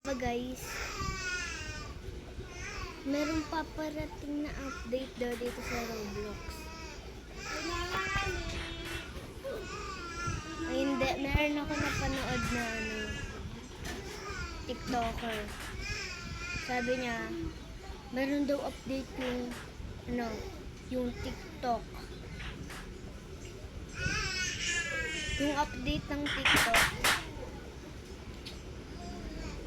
Guys, meron paparating na update daw dito sa Roblox. Ay, hindi, meron ako napanood na TikToker. Sabi niya, meron daw update yung TikTok. Yung update ng TikTok,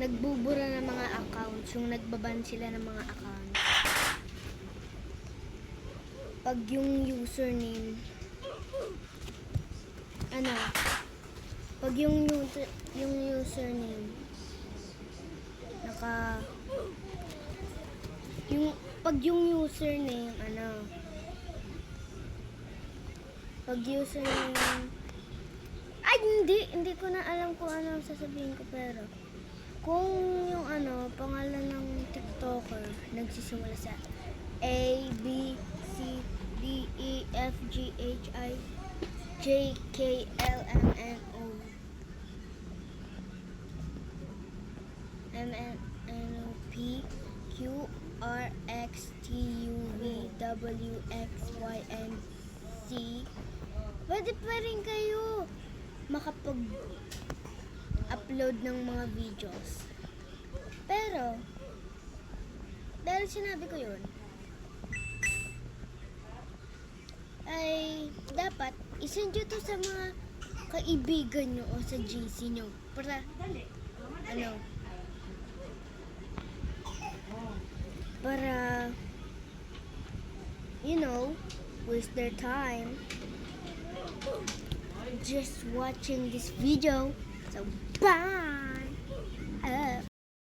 nagbubura ng mga accounts, yung nagbaban sila ng mga accounts. Pag yung username, pag yung username, pag yung username, ay, hindi ko na alam kung ano ang sasabihin ko, pero kung yung pangalan ng TikToker nagsisimula sa A, B, C, D, E, F, G, H, I, J, K, L, M, N, O, P, Q, R, X, T, U, V, W, X, Y, and Z. Pwede pa rin kayo makapag-upload ng mga videos. Pero, dahil sinabi ko yun, ay dapat isend nyo to sa mga kaibigan nyo o sa GC nyo para para waste their time just watching this video. So bye.